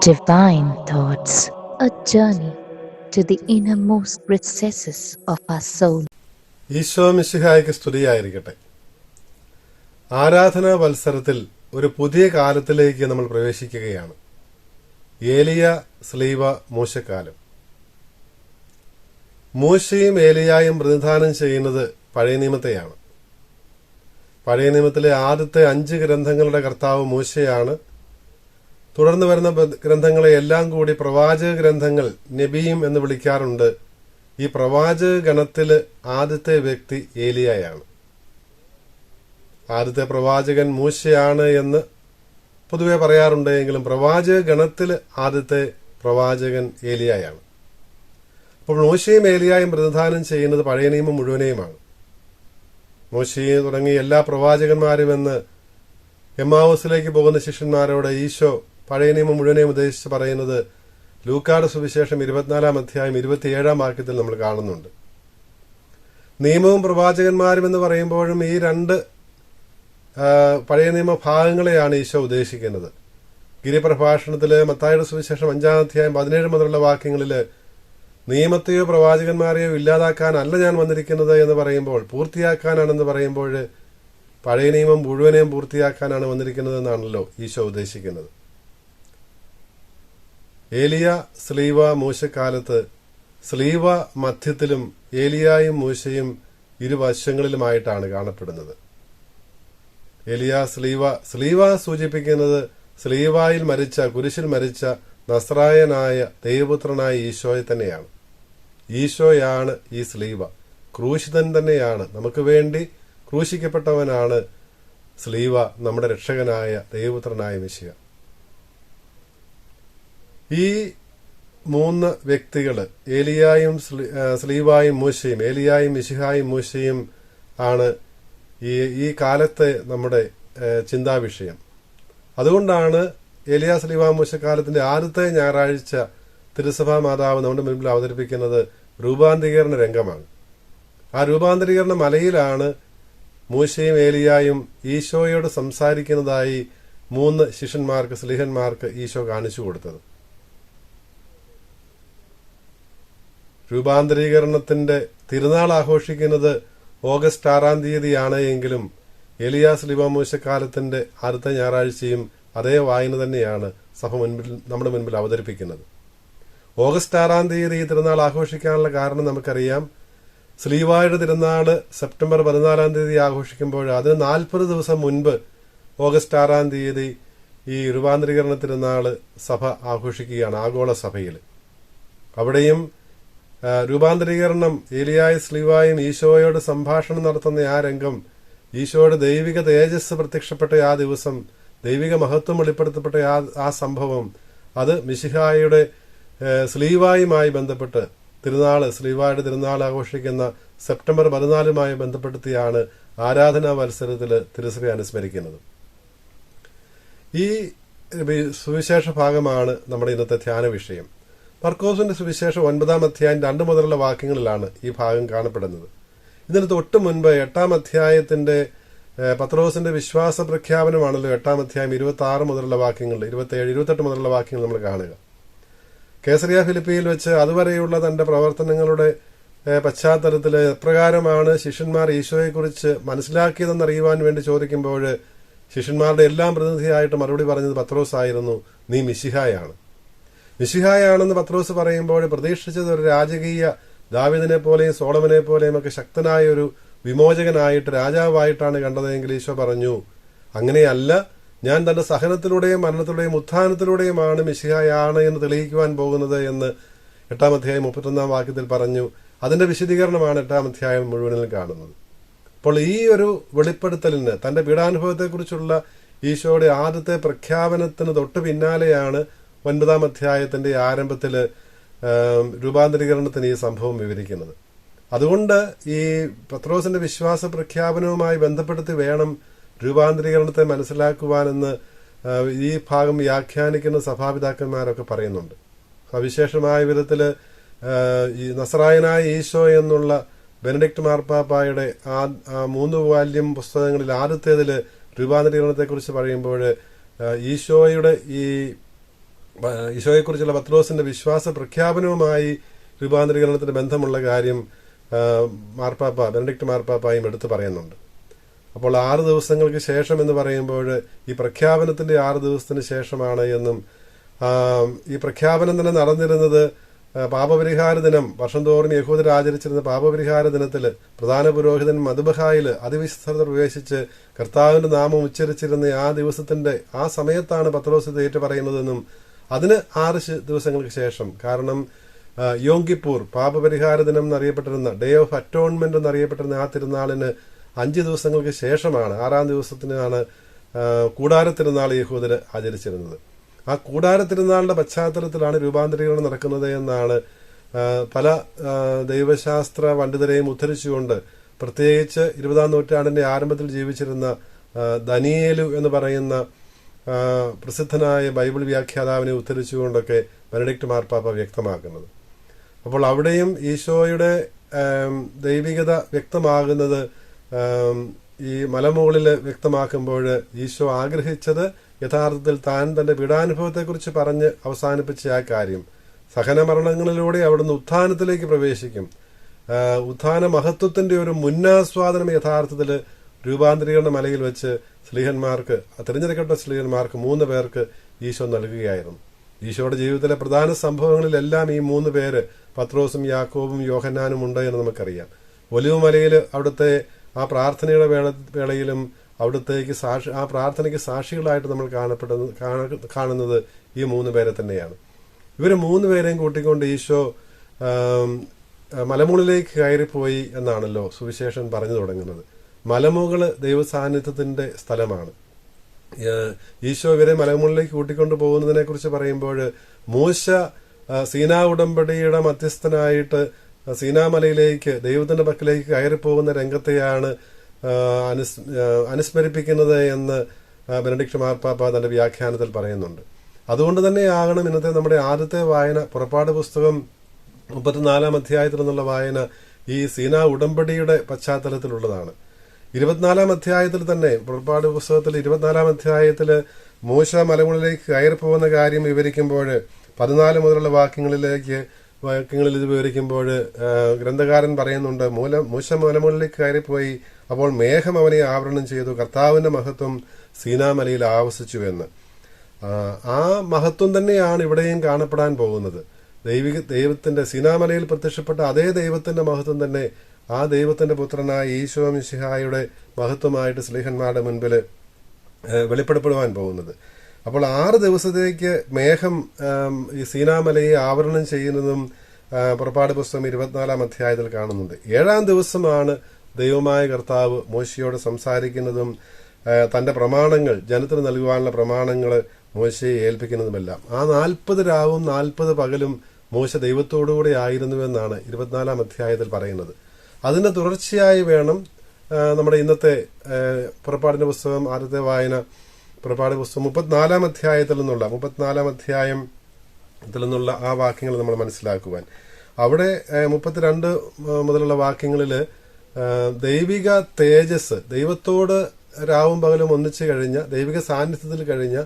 Divine Thoughts, a journey to the innermost recesses of our soul. Isho മിശിഹായ്ക്ക് സ്തുതിയായിരിക്കട്ടെ. ആരാധനാ വത്സരത്തിൽ ഒരു പുതിയ കാലത്തിലേക്ക് നമ്മൾ പ്രവേശിക്കുകയാണ്. ഏലിയ സ്ലീവ മൂശക്കാലം. മൂശയും ഏലിയായും പ്രതിനിധാനം ചെയ്യുന്നത് പഴയ നിയമത്തെയാണ്. പഴയ നിയമത്തിലെ ആദ്യത്തെ 5 ഗ്രന്ഥങ്ങളുടെ കർത്താവ് മൂശയാണ്. തുടർന്ന് വരുന്ന ഗ്രന്ഥങ്ങളെ എല്ലാം കൂടി പ്രവാചക ഗ്രന്ഥങ്ങൾ, നബിയും എന്ന് വിളിക്കാറുണ്ട്. ഈ പ്രവാചക ഗണത്തില് ആദ്യത്തെ വ്യക്തി ഏലിയായാണ്. ആദ്യത്തെ പ്രവാചകൻ മൂശയാണ് എന്ന് പൊതുവെ പറയാറുണ്ട്. എങ്കിലും പ്രവാചക ഗണത്തില് ആദ്യത്തെ പ്രവാചകൻ ഏലിയായാണ്. അപ്പോൾ മൂശയും ഏലിയായും പ്രതിനിധാനം ചെയ്യുന്നത് പഴയ നിയമം മുഴുവനെയുമാണ്. മൂശയെ തുടങ്ങി എല്ലാ പ്രവാചകന്മാരും എന്ന് എമ്മാവൂസിലേക്ക് പോകുന്ന ശിഷ്യന്മാരോട് ഈശോ പഴയ നിയമം മുഴുവനെയും ഉദ്ദേശിച്ച് പറയുന്നത് ലൂക്കായുടെ സുവിശേഷം 24 അധ്യായം 27 വാക്യത്തിൽ നമ്മൾ കാണുന്നുണ്ട്. നിയമവും പ്രവാചകന്മാരും എന്ന് പറയുമ്പോഴും ഈ 2 പഴയ നിയമ ഭാഗങ്ങളെയാണ് ഈശോ ഉദ്ദേശിക്കുന്നത്. ഗിരിപ്രഭാഷണത്തില് മത്തായിയുടെ സുവിശേഷം 5 അധ്യായം 17 മുതലുള്ള വാക്യങ്ങളില് നിയമത്തെയോ പ്രവാചകന്മാരെയോ ഇല്ലാതാക്കാനല്ല ഞാൻ വന്നിരിക്കുന്നത് എന്ന് പറയുമ്പോൾ, പൂർത്തിയാക്കാനാണെന്ന് പറയുമ്പോൾ പഴയ നിയമം മുഴുവനെയും പൂർത്തിയാക്കാനാണ് വന്നിരിക്കുന്നത് എന്നാണല്ലോ ഈശോ ഉദ്ദേശിക്കുന്നത്. ഏലിയ സ്ലീവ മൂശക്കാലത്ത് സ്ലീവ മധ്യത്തിലും ഏലിയായും മൂശയും ഇരുവശങ്ങളിലുമായിട്ടാണ് കാണപ്പെടുന്നത്. ഏലിയ സ്ലീവ സൂചിപ്പിക്കുന്നത് സ്ലീവായിൽ മരിച്ച, കുരിശിൽ മരിച്ച നസ്രായനായ ദൈവപുത്രനായ ഈശോയെ തന്നെയാണ്. ഈശോയാണ് ഈ സ്ലീവ, ക്രൂശിതൻ തന്നെയാണ്, നമുക്ക് വേണ്ടി ക്രൂശിക്കപ്പെട്ടവനാണ് സ്ലീവ, നമ്മുടെ രക്ഷകനായ ദൈവപുത്രനായ മിശിഹ. ഈ 3 വ്യക്തികള് ഏലിയായും സ്ലീവായും മൂശയും, ഏലിയായും മിശിഹായും മൂശയും ആണ് ഈ കാലത്തെ നമ്മുടെ ചിന്താവിഷയം. അതുകൊണ്ടാണ് ഏലിയ സ്ലീവ മൂശക്കാലത്തിന്റെ ആദ്യത്തെ ഞായറാഴ്ച തിരുസഭാ മാതാവ് നമ്മുടെ മുൻപിൽ അവതരിപ്പിക്കുന്നത് രൂപാന്തരീകരണ രംഗമാണ്. ആ രൂപാന്തരീകരണ മലയിലാണ് മൂശയും ഏലിയായും ഈശോയോട് സംസാരിക്കുന്നതായി 3 ശിഷ്യന്മാർക്ക്, സ്ലീഹന്മാർക്ക് ഈശോ കാണിച്ചു കൊടുത്തത്. രൂപാന്തരീകരണത്തിന്റെ തിരുനാൾ ആഘോഷിക്കുന്നത് ഓഗസ്റ്റ് 6 തീയതിയാണ് എങ്കിലും ഏലിയ സ്ലീവ മൂശക്കാലത്തിന്റെ അടുത്ത ഞായറാഴ്ചയും അതേ വായന തന്നെയാണ് സഭ നമ്മുടെ മുൻപിൽ അവതരിപ്പിക്കുന്നത്. ഓഗസ്റ്റ് 6 തീയതി ഈ തിരുനാൾ ആഘോഷിക്കാനുള്ള കാരണം നമുക്കറിയാം. സ്ലീവായുടെ തിരുനാള് സെപ്റ്റംബർ 14 തീയതി ആഘോഷിക്കുമ്പോൾ അതിന് 40 ദിവസം മുൻപ് ഓഗസ്റ്റ് 6 തീയതി ഈ രൂപാന്തരീകരണ തിരുനാള് സഭ ആഘോഷിക്കുകയാണ് ആഗോള സഭയിൽ. അവിടെയും രൂപാന്തരീകരണം, ഏലിയായും സ്ലീവായും ഈശോയോട് സംഭാഷണം നടത്തുന്ന ആ രംഗം, ഈശോയുടെ ദൈവിക തേജസ് പ്രത്യക്ഷപ്പെട്ട ആ ദിവസം, ദൈവിക മഹത്വം വെളിപ്പെടുത്തപ്പെട്ട ആ സംഭവം, അത് മിശിഹായുടെ സ്ലീവായുമായി ബന്ധപ്പെട്ട് സ്ലീവായുടെ തിരുനാൾ ആഘോഷിക്കുന്ന സെപ്റ്റംബർ 14 ബന്ധപ്പെടുത്തിയാണ് ആരാധനാ വത്സരത്തില് തിരുസഭ അനുസ്മരിക്കുന്നത്. ഈ സുവിശേഷ ഭാഗമാണ് നമ്മുടെ ഇന്നത്തെ ധ്യാന വിഷയം. മർക്കോസിന്റെ സുവിശേഷം 9 അധ്യായം 2 മുതലുള്ള വാക്യങ്ങളിലാണ് ഈ ഭാഗം കാണപ്പെടുന്നത്. ഇതിന് തൊട്ട് മുൻപ് 8 അധ്യായത്തിന്റെ പത്രോസിന്റെ വിശ്വാസ പ്രഖ്യാപനമാണല്ലോ 8 അധ്യായം 26 മുതലുള്ള വാക്യങ്ങൾ, 27, 28 മുതലുള്ള വാക്യങ്ങൾ നമ്മൾ കാണുക. കേസറിയ ഫിലിപ്പിയിൽ വെച്ച് അതുവരെയുള്ള തന്റെ പ്രവർത്തനങ്ങളുടെ പശ്ചാത്തലത്തിൽ എപ്രകാരമാണ് ശിഷ്യന്മാർ ഈശോയെക്കുറിച്ച് മനസ്സിലാക്കിയതെന്നറിയുവാൻ വേണ്ടി ചോദിക്കുമ്പോൾ ശിഷ്യന്മാരുടെ എല്ലാം പ്രതിനിധിയായിട്ട് മറുപടി പറഞ്ഞത് പത്രോസ് ആയിരുന്നു. നീ മിശിഹായാണ്. മിശിഹായാണെന്ന് പത്രോസ് പറയുമ്പോൾ പ്രതീക്ഷിച്ചത് ഒരു രാജകീയ ദാവീദിനെ പോലെയും സോളമനെ പോലെയും ഒക്കെ ശക്തനായ ഒരു വിമോചകനായിട്ട്, രാജാവായിട്ടാണ് കണ്ടതെങ്കിൽ ഈശോ പറഞ്ഞു, അങ്ങനെയല്ല, ഞാൻ തന്റെ സഹനത്തിലൂടെയും മരണത്തിലൂടെയും ഉത്ഥാനത്തിലൂടെയുമാണ് മിശിഹായാണ് എന്ന് തെളിയിക്കുവാൻ പോകുന്നത് എന്ന് 8 അധ്യായം 31 വാക്യത്തിൽ പറഞ്ഞു. അതിന്റെ വിശദീകരണമാണ് 8 അധ്യായം മുഴുവനിൽ കാണുന്നത്. അപ്പോൾ ഈ ഒരു വെളിപ്പെടുത്തലിന്, തന്റെ പീഡാനുഭവത്തെക്കുറിച്ചുള്ള ഈശോയുടെ ആദ്യത്തെ പ്രഖ്യാപനത്തിന് തൊട്ട് പിന്നാലെയാണ് 9 അധ്യായത്തിന്റെ ആരംഭത്തില് രൂപാന്തരീകരണത്തിന് ഈ സംഭവം വിവരിക്കുന്നത്. അതുകൊണ്ട് ഈ പത്രോസിന്റെ വിശ്വാസ പ്രഖ്യാപനവുമായി ബന്ധപ്പെടുത്തി വേണം രൂപാന്തരീകരണത്തെ മനസ്സിലാക്കുവാനെന്ന് ഈ ഭാഗം വ്യാഖ്യാനിക്കുന്ന സഭാപിതാക്കന്മാരൊക്കെ പറയുന്നുണ്ട്. സവിശേഷമായ വിധത്തില് ഈ നസ്രായനായ ഈശോ എന്നുള്ള ബെനഡിക്ട് മാർപ്പാപ്പായുടെ 3 വാല്യം പുസ്തകങ്ങളിൽ ആദ്യത്തേതില് രൂപാന്തരീകരണത്തെക്കുറിച്ച് പറയുമ്പോൾ ഈശോയുടെ ഈ ഈശോയെക്കുറിച്ചുള്ള പത്രോസിന്റെ വിശ്വാസ പ്രഖ്യാപനവുമായി രൂപാന്തരീകരണത്തിന് ബന്ധമുള്ള കാര്യം ബെനഡിക്ട് മാർപ്പാപ്പായും എടുത്തു പറയുന്നുണ്ട്. അപ്പോൾ 6 ദിവസങ്ങൾക്ക് ശേഷം എന്ന് പറയുമ്പോൾ ഈ പ്രഖ്യാപനത്തിന്റെ 6 ദിവസത്തിന് ശേഷമാണ് എന്നും ഈ പ്രഖ്യാപനം തന്നെ നടന്നിരുന്നത് പാപപരിഹാര ദിനം, വർഷം തോറും യഹൂദർ ആചരിച്ചിരുന്ന പാപപരിഹാര ദിനത്തിൽ പ്രധാന പുരോഹിതൻ മദ്ബഹായിൽ അതിവിശുദ്ധത പ്രവേശിച്ച് കർത്താവിന്റെ നാമം ഉച്ചരിച്ചിരുന്ന ആ ദിവസത്തിന്റെ ആ സമയത്താണ് പത്രോസ് ഇത് ഏറ്റുപറയുന്നതെന്നും അതിന് 6 ദിവസങ്ങൾക്ക് ശേഷം, കാരണം യോം കിപ്പൂർ പാപപരിഹാര ദിനം എന്നറിയപ്പെട്ടിരുന്ന ഡേ ഓഫ് അറ്റോൺമെന്റ് എന്നറിയപ്പെട്ടിരുന്ന ആ തിരുനാളിന് 5 ദിവസങ്ങൾക്ക് ശേഷമാണ്, 6-ാം ദിവസത്തിനാണ് കൂടാര തിരുനാൾ യഹൂദർ ആചരിച്ചിരുന്നത്. ആ കൂടാര തിരുനാളിന്റെ പശ്ചാത്തലത്തിലാണ് രൂപാന്തരീകരണം നടക്കുന്നത് എന്നാണ് പല ദൈവശാസ്ത്ര പണ്ഡിതരെയും ഉദ്ധരിച്ചുകൊണ്ട്, പ്രത്യേകിച്ച് 20-ാം നൂറ്റാണ്ടിന്റെ ആരംഭത്തിൽ ജീവിച്ചിരുന്ന ദനിയേലു എന്ന് പറയുന്ന പ്രസിദ്ധനായ ബൈബിൾ വ്യാഖ്യാതാവിനെ ഉദ്ധരിച്ചുകൊണ്ടൊക്കെ ബെനഡിക്ട് മാർപ്പാപ്പ വ്യക്തമാക്കുന്നത്. അപ്പോൾ അവിടെയും ഈശോയുടെ ദൈവികത വ്യക്തമാകുന്നത് ഈ മലമുകളിൽ വ്യക്തമാക്കുമ്പോൾ ഈശോ ആഗ്രഹിച്ചത് യഥാർത്ഥത്തിൽ താൻ തന്റെ പീഡാനുഭവത്തെക്കുറിച്ച് പറഞ്ഞ് അവസാനിപ്പിച്ച ആ കാര്യം, സഹനമരണങ്ങളിലൂടെ അവിടുന്ന് ഉത്ഥാനത്തിലേക്ക് പ്രവേശിക്കും. ഉത്ഥാന മഹത്വത്തിന്റെ ഒരു മുന്നാസ്വാദനം യഥാർത്ഥത്തിൽ രൂപാന്തരീകരണ മലയിൽ വെച്ച് സ്ലീഹന്മാർക്ക്, തിരഞ്ഞെടുക്കപ്പെട്ട സ്ലീഹന്മാർക്ക് 3 പേർക്ക് ഈശോ നൽകുകയായിരുന്നു. ഈശോയുടെ ജീവിതത്തിലെ പ്രധാന സംഭവങ്ങളിലെല്ലാം ഈ 3 പേര് പത്രോസും യാക്കോബും യോഹന്നാനും ഉണ്ട് എന്ന് നമുക്കറിയാം. ഒലിവ് മലയിൽ അവിടുത്തെ ആ പ്രാർത്ഥനയുടെ വേളയിലും അവിടുത്തേക്ക് ആ പ്രാർത്ഥനയ്ക്ക് സാക്ഷികളായിട്ട് നമ്മൾ കാണുന്നത് ഈ 3 പേരെ തന്നെയാണ്. ഇവര് 3 പേരെയും കൂട്ടിക്കൊണ്ട് ഈശോ മലമുകളിലേക്ക് കയറിപ്പോയി എന്നാണല്ലോ സുവിശേഷൻ പറഞ്ഞു തുടങ്ങുന്നത്. മലമുകള് ദൈവസാന്നിധ്യത്തിന്റെ സ്ഥലമാണ്. ഈശോ ഇവരെ മലമുകളിലേക്ക് കൂട്ടിക്കൊണ്ടു പോകുന്നതിനെ കുറിച്ച് പറയുമ്പോൾ, മൂശ സീനാ ഉടമ്പടിയുടെ മധ്യസ്ഥനായിട്ട് സീനാമലയിലേക്ക് ദൈവത്തിന്റെ പക്കലേക്ക് കയറിപ്പോകുന്ന രംഗത്തെയാണ് അനുസ്മരിപ്പിക്കുന്നത് എന്ന് ബെനഡിക്ട് മാർപ്പാപ്പ തന്റെ വ്യാഖ്യാനത്തിൽ പറയുന്നുണ്ട്. അതുകൊണ്ട് തന്നെയാകണം ഇന്നത്തെ നമ്മുടെ ആദ്യത്തെ വായന പുറപ്പാട് പുസ്തകം 34-ാം അധ്യായത്തിൽ നിന്നുള്ള വായന ഈ സീനാ ഉടമ്പടിയുടെ പശ്ചാത്തലത്തിലുള്ളതാണ്. 24-ാം അധ്യായത്തിൽ തന്നെ, പുറപ്പാട് പുസ്തകത്തിൽ 24-ാം അധ്യായത്തിൽ മൂശ മലമുകളിലേക്ക് കയറിപ്പോകുന്ന കാര്യം വിവരിക്കുമ്പോൾ 14 മുതലുള്ള വാക്യങ്ങളിൽ ഇത് വിവരിക്കുമ്പോൾ ഗ്രന്ഥകാരൻ പറയുന്നുണ്ട്, മൂശ മലമുകളിലേക്ക് കയറിപ്പോയി, അപ്പോൾ മേഘം അവനെ ആവരണം ചെയ്തു, കർത്താവിന്റെ മഹത്വം സീനാമലയിൽ ആവസിച്ചുവെന്ന്. ആ മഹത്വം തന്നെയാണ് ഇവിടെയും കാണപ്പെടാൻ പോകുന്നത്. ദൈവത്തിന്റെ സീനാമലയിൽ പ്രത്യക്ഷപ്പെട്ട അതേ ദൈവത്തിന്റെ മഹത്വം തന്നെ ആ ദൈവത്തിന്റെ പുത്രനായ ഈശോ മിശിഹായുടെ മഹത്വമായിട്ട് സ്ലീഹന്മാരുടെ മുൻപിൽ വെളിപ്പെടുവാൻ പോകുന്നത്. അപ്പോൾ 6 ദിവസത്തേക്ക് മേഘം ഈ സീനാമലയെ ആവരണം ചെയ്യുന്നതും പുറപ്പാട് പുസ്തകം 24-ാം അധ്യായത്തിൽ കാണുന്നുണ്ട്. 7-ാം ദിവസമാണ് ദൈവമായ കർത്താവ് മോശയോട് സംസാരിക്കുന്നതും തന്റെ പ്രമാണങ്ങൾ, ജനത്തിന് നൽകുവാനുള്ള പ്രമാണങ്ങൾ മോശയെ ഏൽപ്പിക്കുന്നതുമെല്ലാം. ആ 40 രാവും 40 പകലും മോശ ദൈവത്തോടുകൂടെ ആയിരുന്നുവെന്നാണ് 24-ാം അധ്യായത്തിൽ പറയുന്നത്. അതിന്റെ തുടർച്ചയായി വേണം നമ്മുടെ ഇന്നത്തെ പുറപ്പാടിന്റെ പുസ്തകം ആദ്യത്തെ വായന, പുറപ്പാട് പുസ്തകം 34-ാം അധ്യായത്തിൽ നിന്നുള്ള ആ വാക്യങ്ങൾ നമ്മൾ മനസ്സിലാക്കുവാൻ. അവിടെ 32 മുതലുള്ള വാക്യങ്ങളിൽ ദൈവിക തേജസ്, ദൈവത്തോട് രാവും പകലും ഒന്നിച്ചു കഴിഞ്ഞ, ദൈവിക സാന്നിധ്യത്തിൽ കഴിഞ്ഞ,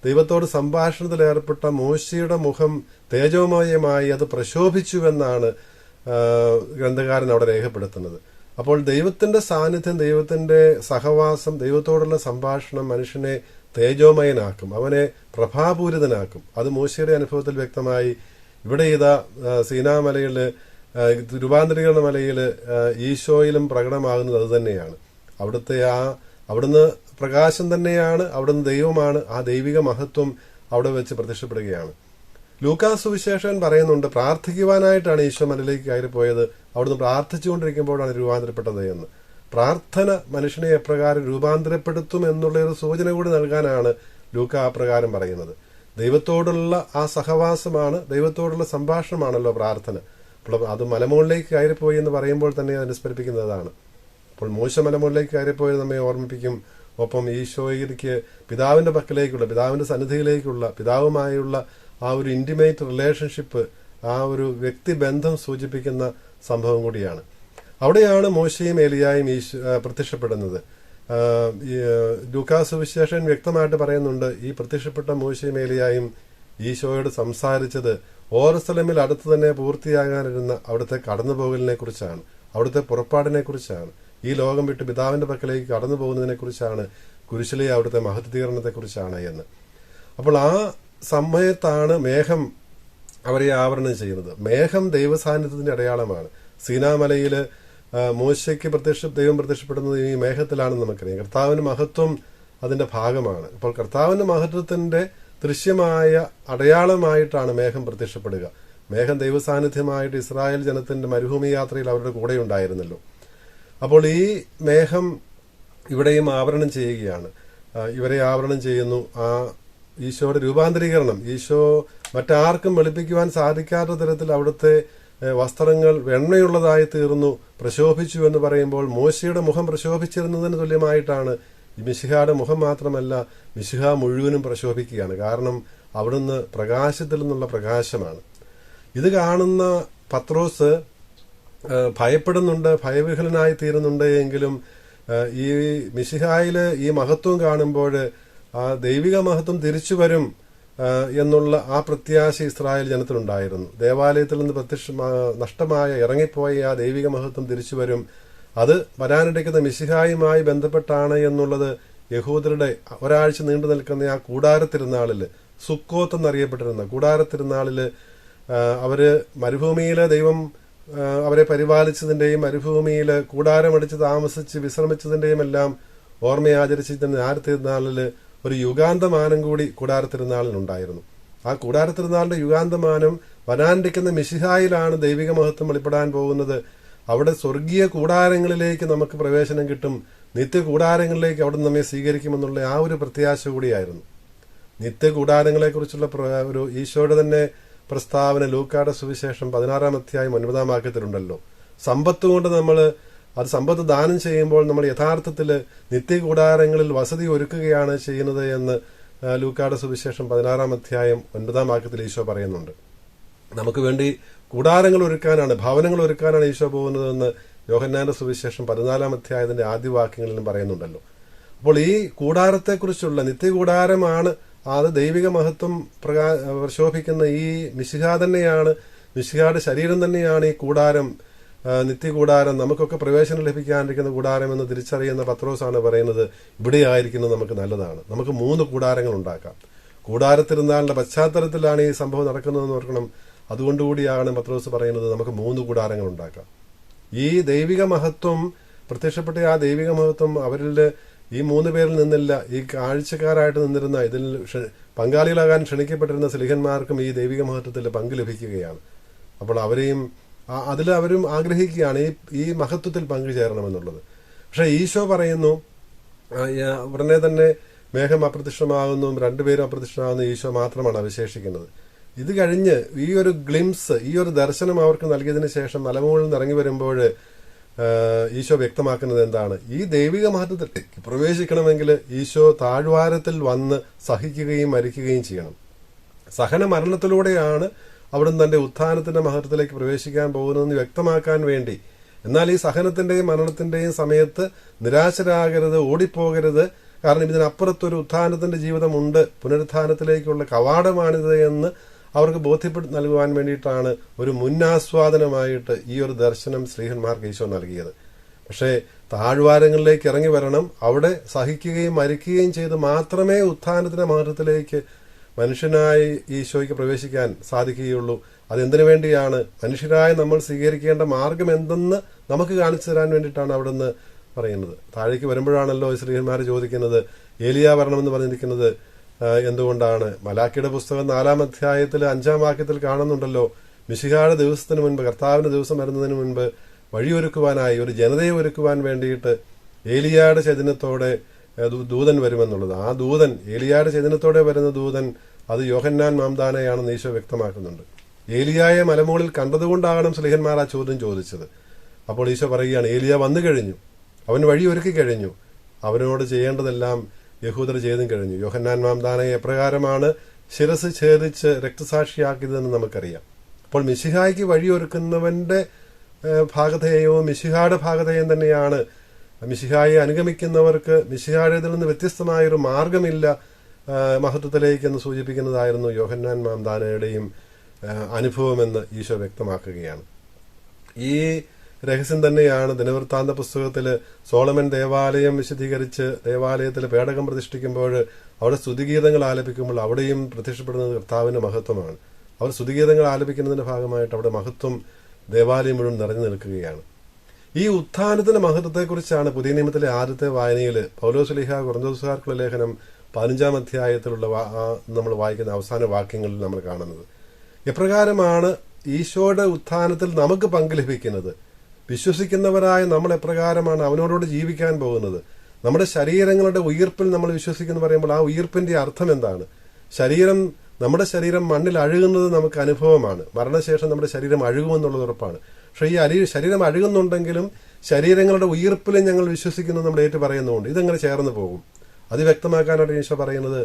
ദൈവത്തോട് സംഭാഷണത്തിൽ ഏർപ്പെട്ട മോശയുടെ മുഖം തേജോമയമായി അത് പ്രശോഭിച്ചുവെന്നാണ് ഗ്രന്ഥകാരൻ അവിടെ രേഖപ്പെടുത്തുന്നത്. അപ്പോൾ ദൈവത്തിന്റെ സാന്നിധ്യം, ദൈവത്തിന്റെ സഹവാസം, ദൈവത്തോടുള്ള സംഭാഷണം മനുഷ്യനെ തേജോമയനാക്കും, അവനെ പ്രഭാപൂരിതനാക്കും. അത് മോശയുടെ അനുഭവത്തിൽ വ്യക്തമായി. ഇവിടെ ഇതാ സീനാമലയില്, രൂപാന്തരീകരണ മലയില് ഈശോയിലും പ്രകടമാകുന്നത് അത് തന്നെയാണ്. അവിടുന്ന് പ്രകാശം തന്നെയാണ്, അവിടുന്ന് ദൈവമാണ്. ആ ദൈവിക മഹത്വം അവിടെ വെച്ച് പ്രത്യക്ഷപ്പെടുകയാണ്. ലൂക്കാസ് സുവിശേഷൻ പറയുന്നുണ്ട്, പ്രാർത്ഥിക്കുവാനായിട്ടാണ് ഈശോ മലയിലേക്ക് കയറിപ്പോയത്, അവിടുന്ന് പ്രാർത്ഥിച്ചുകൊണ്ടിരിക്കുമ്പോഴാണ് രൂപാന്തരപ്പെട്ടത് എന്ന്. പ്രാർത്ഥന മനുഷ്യനെ എപ്രകാരം രൂപാന്തരപ്പെടുത്തും എന്നുള്ളൊരു സൂചന കൂടി നൽകാനാണ് ലൂക്ക അപ്രകാരം പറയുന്നത്. ദൈവത്തോടുള്ള ആ സഹവാസമാണ്, ദൈവത്തോടുള്ള സംഭാഷണമാണല്ലോ പ്രാർത്ഥന. അപ്പോൾ അത് മലമുകളിലേക്ക് കയറിപ്പോയി എന്ന് പറയുമ്പോൾ തന്നെ അനുസ്മരിപ്പിക്കുന്നതാണ്. അപ്പോൾ മോശ മലമുകളിലേക്ക് കയറിപ്പോയത് നമ്മെ ഓർമ്മിപ്പിക്കും. ഒപ്പം ഈശോയ്ക്ക് പിതാവിന്റെ പക്കലേക്കുള്ള, പിതാവിന്റെ സന്നിധിയിലേക്കുള്ള, പിതാവുമായുള്ള ആ ഒരു ഇന്റിമേറ്റ് റിലേഷൻഷിപ്പ്, ആ ഒരു വ്യക്തിബന്ധം സൂചിപ്പിക്കുന്ന സംഭവം കൂടിയാണ്. അവിടെയാണ് മോശയും ഏലിയായും പ്രത്യക്ഷപ്പെടുന്നത്. ലൂക്കാസ് സുവിശേഷൻ വ്യക്തമായിട്ട് പറയുന്നുണ്ട്, ഈ പ്രത്യക്ഷപ്പെട്ട മോശയും ഏലിയായും ഈശോയോട് സംസാരിച്ചത് ഓർസലമിൽ അടുത്ത് തന്നെ പൂർത്തിയാകാനിരുന്ന അവിടുത്തെ കടന്നുപോകലിനെ കുറിച്ചാണ്, അവിടുത്തെ പുറപ്പാടിനെ കുറിച്ചാണ്, ഈ ലോകം വിട്ട് പിതാവിന്റെ പക്കലേക്ക് കടന്നു പോകുന്നതിനെ കുറിച്ചാണ്, കുരിശിലെ അവിടുത്തെ മഹത്വീകരണത്തെ കുറിച്ചാണ് എന്ന്. അപ്പോൾ ആ സമയത്താണ് മേഘം അവരെ ആവരണം ചെയ്യുന്നത്. മേഘം ദൈവസാന്നിധ്യത്തിന്റെ അടയാളമാണ്. സീനാമലയില് മോശയ്ക്ക് ദൈവം പ്രത്യക്ഷപ്പെടുന്നത് ഈ മേഘത്തിലാണെന്ന് നമുക്കറിയാം. കർത്താവിന്റെ മഹത്വം അതിന്റെ ഭാഗമാണ്. അപ്പോൾ കർത്താവിന്റെ മഹത്വത്തിന്റെ ദൃശ്യമായ അടയാളമായിട്ടാണ് മേഘം പ്രത്യക്ഷപ്പെടുക. മേഘം ദൈവസാന്നിധ്യമായിട്ട് ഇസ്രായേൽ ജനത്തിന്റെ മരുഭൂമി യാത്രയിൽ അവരുടെ കൂടെ ഉണ്ടായിരുന്നല്ലോ. അപ്പോൾ ഈ മേഘം ഇവിടെയും ആവരണം ചെയ്യുകയാണ്, ഇവരെ ആവരണം ചെയ്യുന്നു. ആ ഈശോയുടെ രൂപാന്തരീകരണം, ഈശോ മറ്റാർക്കും വെളുപ്പിക്കുവാൻ സാധിക്കാത്ത തരത്തിൽ അവിടുത്തെ വസ്ത്രങ്ങൾ വെണ്ണയുള്ളതായി തീർന്നു, പ്രശോഭിച്ചു എന്ന് പറയുമ്പോൾ മോശയുടെ മുഖം പ്രശോഭിച്ചിരുന്നതിന് തുല്യമായിട്ടാണ് മിശിഹായുടെ മുഖം മാത്രമല്ല, മിശിഹ മുഴുവനും പ്രശോഭിക്കുകയാണ്. കാരണം അവിടുന്ന് പ്രകാശത്തിൽ നിന്നുള്ള പ്രകാശമാണ്. ഇത് കാണുന്ന പത്രോസ് ഭയപ്പെടുന്നുണ്ട്, ഭയവിഹ്വലനായി തീരുന്നുണ്ട്. എങ്കിലും ഈ മിശിഹായില് ഈ മഹത്വം കാണുമ്പോൾ ആ ദൈവിക മഹത്വം തിരിച്ചു വരും എന്നുള്ള ആ പ്രത്യാശ ഇസ്രായേൽ ജനത്തിനുണ്ടായിരുന്നു. ദേവാലയത്തിൽ നിന്ന് നഷ്ടമായ ഇറങ്ങിപ്പോയ ആ ദൈവിക മഹത്വം തിരിച്ചു വരും, അത് വരാനിടയ്ക്കുന്ന മിശിഹായുമായി ബന്ധപ്പെട്ടാണ് എന്നുള്ളത് യഹൂദരുടെ ഒരാഴ്ച നീണ്ടു നിൽക്കുന്ന ആ കൂടാരത്തിരുന്നാളില്, സുക്കോത്ത് എന്നറിയപ്പെട്ടിരുന്ന കൂടാരത്തിരുന്നാളില് അവര് മരുഭൂമിയിലെ ദൈവം അവരെ പരിപാലിച്ചതിന്റെയും മരുഭൂമിയിൽ കൂടാരമടിച്ച് താമസിച്ച് വിശ്രമിച്ചതിന്റെയും എല്ലാം ഓർമ്മയാചരിച്ചതിന്റെ തിരുനാളില് ഒരു യുഗാന്തമാനം കൂടി കൂടാരത്തിരുന്നാളിനുണ്ടായിരുന്നു. ആ കൂടാരത്തിരുന്നാളിന്റെ യുഗാന്തമാനം വരാനിരിക്കുന്ന മിശിഹായിലാണ് ദൈവിക മഹത്വം വെളിപ്പെടാൻ പോകുന്നത്. അവിടെ സ്വർഗീയ കൂടാരങ്ങളിലേക്ക് നമുക്ക് പ്രവേശനം കിട്ടും, നിത്യ കൂടാരങ്ങളിലേക്ക് അവിടെ നമ്മെ സ്വീകരിക്കുമെന്നുള്ള ആ ഒരു പ്രത്യാശ കൂടിയായിരുന്നു. നിത്യ കൂടാരങ്ങളെ കുറിച്ചുള്ള ഒരു ഈശോയുടെ തന്നെ പ്രസ്താവന ലൂക്കായുടെ സുവിശേഷം 16-ാം അധ്യായം 9-ാം വാക്യത്തിലുണ്ടല്ലോ. സമ്പത്ത് കൊണ്ട് സമ്പത്ത് ദാനം ചെയ്യുമ്പോൾ നമ്മൾ യഥാർത്ഥത്തിൽ നിത്യ കൂടാരങ്ങളിൽ വസതി ഒരുക്കുകയാണ് ചെയ്യുന്നത് എന്ന് ലൂക്കായുടെ സുവിശേഷം 16-ാം അധ്യായം 9-ാം വാക്യത്തിൽ ഈശോ പറയുന്നുണ്ട്. നമുക്ക് വേണ്ടി കൂടാരങ്ങൾ ഒരുക്കാനാണ്, ഭവനങ്ങൾ ഒരുക്കാനാണ് ഈശോ പോകുന്നതെന്ന് യോഹന്നാന്റെ സുവിശേഷം 14-ാം അധ്യായത്തിന്റെ ആദ്യ വാക്യങ്ങളിലും പറയുന്നുണ്ടല്ലോ. അപ്പോൾ ഈ കൂടാരത്തെക്കുറിച്ചുള്ള നിത്യകൂടാരമാണ്, അത് ദൈവിക മഹത്വം പ്രശോഭിക്കുന്ന ഈ മിശിഹ തന്നെയാണ്, മിശിഹയുടെ ശരീരം തന്നെയാണ് ഈ കൂടാരം, നിത്യകൂടാരം, നമുക്കൊക്കെ പ്രവേശനം ലഭിക്കാനിരിക്കുന്ന കൂടാരം എന്ന് തിരിച്ചറിയുന്ന പത്രോസാണ് പറയുന്നത്, ഇവിടെ ആയിരിക്കുന്നത് നമുക്ക് നല്ലതാണ്, നമുക്ക് 3 കൂടാരങ്ങൾ ഉണ്ടാക്കാം. കൂടാരത്തിരുന്നാളിന്റെ പശ്ചാത്തലത്തിലാണ് ഈ സംഭവം നടക്കുന്നതെന്ന് ഓർക്കണം. അതുകൊണ്ടുകൂടിയാണ് പത്രോസ് പറയുന്നത് നമുക്ക് 3 കൂടാരങ്ങൾ ഉണ്ടാക്കാം. ഈ ദൈവിക മഹത്വം പ്രത്യക്ഷപ്പെട്ട ആ ദൈവിക മഹത്വം അവരിൽ ഈ 3 പേരിൽ നിന്നില്ല, ഈ കാഴ്ചക്കാരായിട്ട് നിന്നിരുന്ന ഇതിൽ പങ്കാളികളാകാൻ ക്ഷണിക്കപ്പെട്ടിരുന്ന സ്ലീഹന്മാർക്കും ഈ ദൈവിക മഹത്വത്തിൽ പങ്ക് ലഭിക്കുകയാണ്. അപ്പോൾ അവരും ആഗ്രഹിക്കുകയാണ് ഈ മഹത്വത്തിൽ പങ്കുചേരണമെന്നുള്ളത്. പക്ഷെ ഈശോ പറയുന്നു, ഉടനെ തന്നെ മേഘം അപ്രത്യക്ഷമാകുന്നു, 2 പേരും അപ്രത്യക്ഷമാകുന്നു, ഈശോ മാത്രമാണ് അവശേഷിക്കുന്നത്. ഇത് കഴിഞ്ഞ് ഈ ഒരു ഗ്ലിംസ്, ഈ ഒരു ദർശനം അവർക്ക് നൽകിയതിനു ശേഷം മലമുകളിൽ നിന്ന് ഇറങ്ങി വരുമ്പോൾ ഈശോ വ്യക്തമാക്കുന്നത് എന്താണ്? ഈ ദൈവിക മഹത്വത്തിലേക്ക് പ്രവേശിക്കണമെങ്കിൽ ഈശോ താഴ്വാരത്തിൽ വന്ന് സഹിക്കുകയും മരിക്കുകയും ചെയ്യണം. സഹന മരണത്തിലൂടെയാണ് അവിടുന്ന് തന്റെ ഉത്ഥാനത്തിന്റെ മഹത്വത്തിലേക്ക് പ്രവേശിക്കാൻ പോകുന്നതെന്ന് വ്യക്തമാക്കാൻ വേണ്ടി. എന്നാൽ ഈ സഹനത്തിന്റെയും മരണത്തിന്റെയും സമയത്ത് നിരാശരാകരുത്, ഓടിപ്പോകരുത്. കാരണം ഇതിനപ്പുറത്തൊരു ഉത്ഥാനത്തിന്റെ ജീവിതമുണ്ട്, പുനരുത്ഥാനത്തിലേക്കുള്ള കവാടമാണിത് എന്ന് അവർക്ക് ബോധ്യപ്പെടുത്തി നൽകുവാൻ വേണ്ടിയിട്ടാണ് ഒരു മുന്നാസ്വാദനമായിട്ട് ഈ ഒരു ദർശനം സ്ലീഹന്മാർക്ക് ഈശോ നൽകിയത്. പക്ഷേ താഴ്വാരങ്ങളിലേക്ക് ഇറങ്ങി വരണം, അവിടെ സഹിക്കുകയും മരിക്കുകയും ചെയ്ത് മാത്രമേ ഉത്ഥാനത്തിന്റെ മഹത്വത്തിലേക്ക് മനുഷ്യനായി ഈശോയ്ക്ക് പ്രവേശിക്കാൻ സാധിക്കുകയുള്ളൂ. അതെന്തിനു വേണ്ടിയാണ്? മനുഷ്യരായി നമ്മൾ സ്വീകരിക്കേണ്ട മാർഗം എന്തെന്ന് നമുക്ക് കാണിച്ചു തരാൻ വേണ്ടിയിട്ടാണ് അവിടുന്ന് പറയുന്നത്. താഴേക്ക് വരുമ്പോഴാണല്ലോ സ്ത്രീഹന്മാർ ചോദിക്കുന്നത്, ഏലിയ വരണമെന്ന് പറഞ്ഞിരിക്കുന്നത് എന്തുകൊണ്ടാണ്? മലാക്കിയുടെ പുസ്തകം 4-ാം അധ്യായത്തിൽ 5-ാം വാക്യത്തിൽ കാണുന്നുണ്ടല്ലോ, മിശിഹായുടെ ദിവസത്തിന് മുൻപ്, കർത്താവിന്റെ ദിവസം വരുന്നതിന് മുൻപ് വഴിയൊരുക്കുവാനായി, ഒരു ജനതയെ ഒരുക്കുവാൻ വേണ്ടിയിട്ട് ഏലിയയുടെ ചൈതന്യത്തോടെ ദൂതൻ വരുമെന്നുള്ളത്. ആ ദൂതൻ, ഏലിയയുടെ ചൈതന്യത്തോടെ വരുന്ന ദൂതൻ, അത് യോഹന്നാൻ മാംദാനയാണെന്ന് ഈശോ വ്യക്തമാക്കുന്നുണ്ട്. ഏലിയായെ മലമുകളിൽ കണ്ടതുകൊണ്ടാകണം സ്ലീഹന്മാർ ആ ചോദ്യം ചോദിച്ചത്. അപ്പോൾ ഈശോ പറയുകയാണ്, ഏലിയ വന്നു കഴിഞ്ഞു, അവൻ വഴി ഒരുക്കി കഴിഞ്ഞു, അവനോട് ചെയ്യേണ്ടതെല്ലാം യഹൂദർ ചെയ്തും കഴിഞ്ഞു. യോഹന്നാൻ മാംദാനയെ എപ്രകാരമാണ് ശിരസ് ഛേദിച്ച് രക്തസാക്ഷിയാക്കിയതെന്ന് നമുക്കറിയാം. അപ്പോൾ മിശിഹായ്ക്ക് വഴിയൊരുക്കുന്നവന്റെ ഭാഗധേയവും മിശിഹായുടെ ഭാഗധേയം തന്നെയാണ്. മിശിഹായെ അനുഗമിക്കുന്നവർക്ക് മിശിഹായുടേതിൽ നിന്ന് വ്യത്യസ്തമായൊരു മാർഗമില്ല മഹത്വത്തിലേക്കെന്ന് സൂചിപ്പിക്കുന്നതായിരുന്നു യോഹന്നാൻ മാംദാനയുടെയും അനുഭവമെന്ന് ഈശോ വ്യക്തമാക്കുകയാണ്. ഈ രഹസ്യം തന്നെയാണ് ദിനവൃത്താന്ത പുസ്തകത്തിൽ സോളമൻ ദേവാലയം വിശദീകരിച്ച് ദേവാലയത്തിൽ പേടകം പ്രതിഷ്ഠിക്കുമ്പോൾ അവിടെ സ്തുതിഗീതങ്ങൾ ആലപിക്കുമ്പോൾ അവിടെയും പ്രത്യക്ഷപ്പെടുന്നത് കർത്താവിന്റെ മഹത്വമാണ്. അവർ സ്തുതിഗീതങ്ങൾ ആലപിക്കുന്നതിന്റെ ഭാഗമായിട്ട് അവിടെ മഹത്വം ദേവാലയം മുഴുവൻ നിറഞ്ഞു നിൽക്കുകയാണ്. ഈ ഉത്ഥാനത്തിന്റെ മഹത്വത്തെക്കുറിച്ചാണ് പുതിയ നിയമത്തിലെ ആദ്യത്തെ വായനയിൽ പൗലോസ്ലീഹ കൊരിന്ത്യൻകാർക്കുള്ള ലേഖനം 15-ാം അധ്യായത്തിലുള്ള നമ്മൾ വായിക്കുന്ന അവസാന വാക്യങ്ങളിൽ നമ്മൾ കാണുന്നത്. എപ്രകാരമാണ് ഈശോയുടെ ഉത്ഥാനത്തിൽ നമുക്ക് പങ്ക് ലഭിക്കുന്നത്? വിശ്വസിക്കുന്നവരായ നമ്മൾ എപ്രകാരമാണ് അവനോടോട് ജീവിക്കാൻ പോകുന്നത്? നമ്മുടെ ശരീരങ്ങളുടെ ഉയിർപ്പിൽ നമ്മൾ വിശ്വസിക്കുന്നു പറയുമ്പോൾ ആ ഉയിർപ്പിന്റെ അർത്ഥം എന്താണ്? നമ്മുടെ ശരീരം മണ്ണിൽ അഴുകുന്നത് നമുക്ക് അനുഭവമാണ്. മരണശേഷം നമ്മുടെ ശരീരം അഴുകുമെന്നുള്ളത് ഉറപ്പാണ്. പക്ഷേ ഈ ശരീരം അഴുകുന്നുണ്ടെങ്കിലും ശരീരങ്ങളുടെ ഉയിർപ്പിലും ഞങ്ങൾ വിശ്വസിക്കുന്നു നമ്മൾ ഏറ്റു പറയുന്നുണ്ട്. ഇതെങ്ങനെ ചേർന്ന് പോകും? അത് വ്യക്തമാക്കാനായിട്ട് ഈശോ പറയുന്നത്,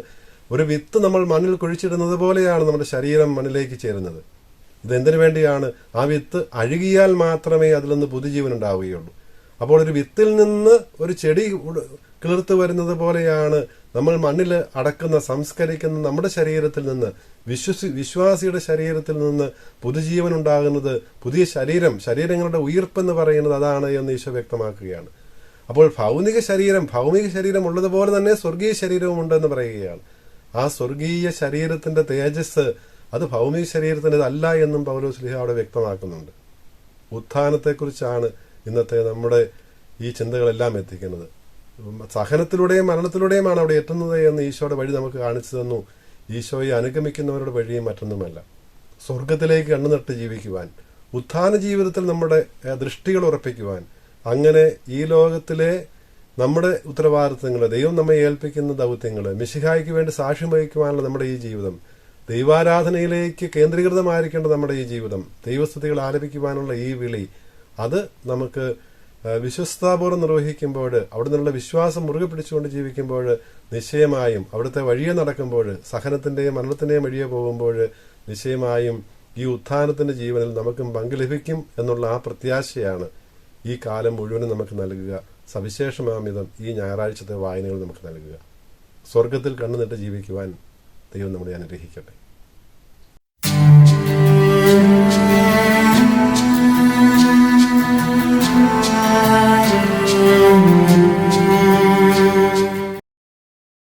ഒരു വിത്ത് നമ്മൾ മണ്ണിൽ കുഴിച്ചിടുന്നത് പോലെയാണ് നമ്മുടെ ശരീരം മണ്ണിലേക്ക് ചേരുന്നത്. ഇതെന്തിനു വേണ്ടിയാണ്? ആ വിത്ത് അഴുകിയാൽ മാത്രമേ അതിൽ നിന്ന് പുതുജീവൻ ഉണ്ടാവുകയുള്ളൂ. അപ്പോൾ ഒരു വിത്തിൽ നിന്ന് ഒരു ചെടി കിളിർത്ത് വരുന്നത് പോലെയാണ് നമ്മൾ മണ്ണിൽ അടക്കുന്ന സംസ്കരിക്കുന്ന നമ്മുടെ ശരീരത്തിൽ നിന്ന്, വിശ്വാസിയുടെ ശരീരത്തിൽ നിന്ന് പുതുജീവൻ ഉണ്ടാകുന്നത്. പുതിയ ശരീരങ്ങളുടെ ഉയിർപ്പെന്ന് പറയുന്നത് അതാണ് എന്ന് ഈശോ വ്യക്തമാക്കുകയാണ്. അപ്പോൾ ഭൗമിക ശരീരം ഉള്ളതുപോലെ തന്നെ സ്വർഗീയ ശരീരവും ഉണ്ടെന്ന് പറയുകയാണ്. ആ സ്വർഗീയ ശരീരത്തിന്റെ തേജസ് അത് ഭൗമിക ശരീരത്തിൻ്റെതല്ല എന്നും പൗലോസ്ലീഹ അവിടെ വ്യക്തമാക്കുന്നുണ്ട്. ഉത്ഥാനത്തെക്കുറിച്ചാണ് ഇന്നത്തെ നമ്മുടെ ഈ ചിന്തകളെല്ലാം എത്തിക്കുന്നത്. സഹനത്തിലൂടെയും മരണത്തിലൂടെയുമാണ് അവിടെ എത്തുന്നത് എന്ന് ഈശോയുടെ വഴി നമുക്ക് കാണിച്ചു തന്നു. ഈശോയെ അനുഗമിക്കുന്നവരുടെ വഴിയും മറ്റൊന്നുമല്ല. സ്വർഗത്തിലേക്ക് കണ്ണുനട്ട് ജീവിക്കുവാൻ, ഉത്ഥാന ജീവിതത്തിൽ നമ്മുടെ ദൃഷ്ടികൾ ഉറപ്പിക്കുവാൻ, അങ്ങനെ ഈ ലോകത്തിലെ നമ്മുടെ ഉത്തരവാദിത്തങ്ങൾ, ദൈവം നമ്മെ ഏൽപ്പിക്കുന്ന ദൗത്യങ്ങൾ, മിശിഹായ്ക്ക് വേണ്ടി സാക്ഷ്യം വഹിക്കുവാനുള്ള നമ്മുടെ ഈ ജീവിതം, ദൈവാരാധനയിലേക്ക് കേന്ദ്രീകൃതമായിരിക്കേണ്ട നമ്മുടെ ഈ ജീവിതം, ദൈവസ്തുതികൾ ആലപിക്കുവാനുള്ള ഈ വിളി, അത് നമുക്ക് വിശ്വസ്താപൂർവ്വം നിർവഹിക്കുമ്പോൾ, അവിടെ നിന്നുള്ള വിശ്വാസം മുറുകെ പിടിച്ചുകൊണ്ട് ജീവിക്കുമ്പോൾ, നിശ്ചയമായും അവിടുത്തെ വഴിയെ നടക്കുമ്പോൾ, സഹനത്തിന്റെയും മരണത്തിന്റെയും വഴിയെ പോകുമ്പോൾ, നിശ്ചയമായും ഈ ഉത്ഥാനത്തിന്റെ ജീവനിൽ നമുക്കും പങ്ക് ലഭിക്കും എന്നുള്ള ആ പ്രത്യാശയാണ് ഈ കാലം മുഴുവനും നമുക്ക് നൽകുക. സവിശേഷമാമിതം ഈ ഞായറാഴ്ചത്തെ വായനകൾ നമുക്ക് നൽകുക. സ്വർഗത്തിൽ കണ്ണുനട്ട് ജീവിക്കുവാൻ ദൈവം നമ്മളെ അനുഗ്രഹിക്കട്ടെ.